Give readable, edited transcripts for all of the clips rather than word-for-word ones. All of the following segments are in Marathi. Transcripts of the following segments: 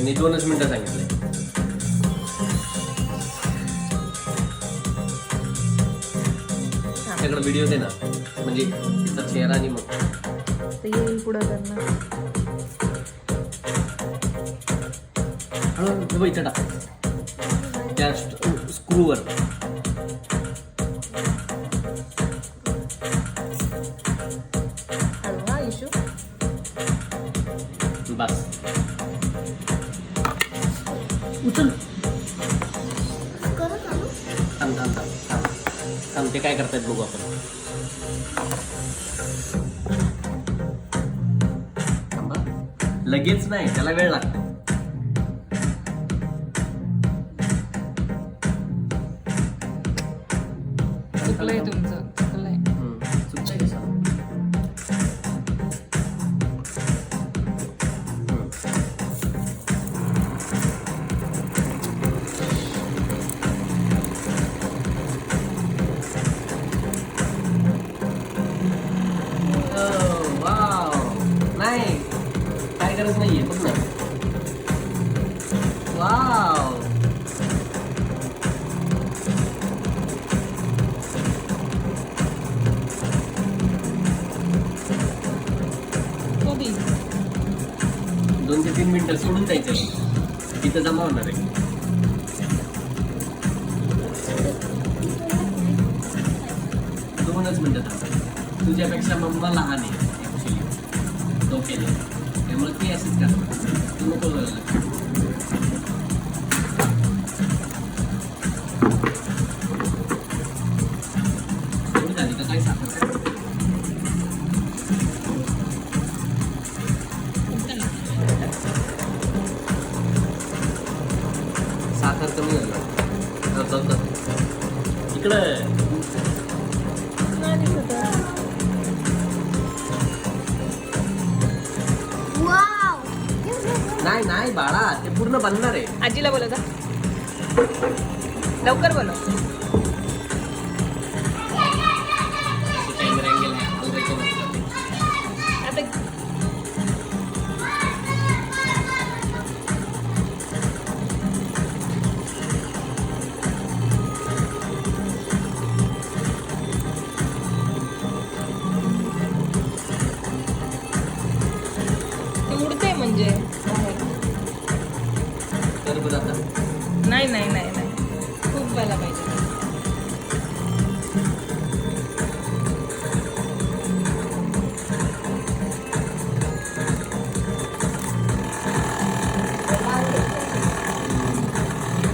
त्यांनी 2च मिनिटं सांगितलंय. त्याकडे व्हिडिओ दे ना, म्हणजे तिचा चेहरा आणि मग ते येईल पुढं त्यांना. हळू इथं टाक त्या स्क्रूवर. हलवा इशू. बस उचल. थांब थांब थांब थांब थांब, ते काय करतायत बघू आपण. थांबा, लगेच नाही, त्याला वेळ लागतो. चुकलंय तुमचं, चुकलंय. चुकतंय कसं? नाही, काय गरज नाहीये, बघ ना. वाव, कधी 2 ते 3 मिनिटं सोडून जायचं, तिथं जमा होणार आहे. दोनच मिनिटं थांब. तुझ्यापेक्षा मम्मा लहान आहे ऍक्च्युली, डोक्याने, त्यामुळे ती अशीच करतात. तू नको बोलायला. थोडी झाली का काय साखर? साखर कमी झालं इकडं. नाही नाही बाळा, ते पूर्ण बनणार आहे. आजीला बोलव, लवकर बोलव. कॅमेरा अँगल आहे. आता ते उडते म्हणजे तर बरं आता. नाही नाही नाही नाही, खूप व्हायला पाहिजे.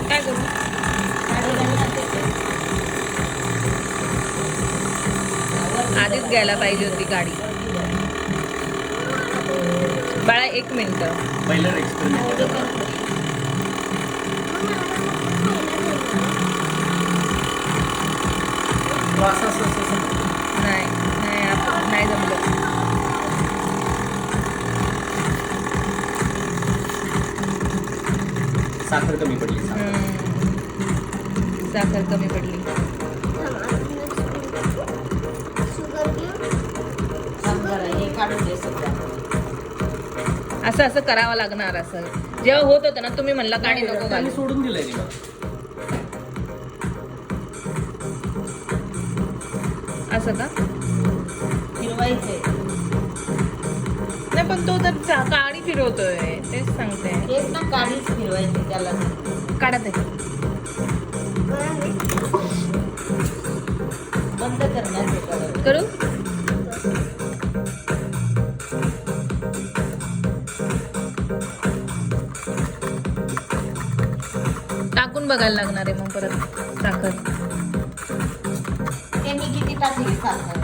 काय करू? आधीच घ्यायला पाहिजे होती गाडी. बाळा 1 मिनिट. पहिलं एक्सपेरिमेंट करतात. असं नाही नाही, आपण नाही जमलं. साखर कमी पडली. साखर कमी पडली. असं असं करावं लागणार. असं जेव्हा होत होतं ना, तुम्ही म्हणला गाडी नको घालू. सोडून दिलंय रे. असं का? फिरवायचंय. नाही पण तो तर गाडी फिरवतोय, तेच सांगते. तेच ना, गाडीच फिरवायची त्याला. काढत आहे. बंद करण्याचं करू. टाकून बघायला लागणार आहे मग परत साखर. त्यांनी किती टाकली साखर?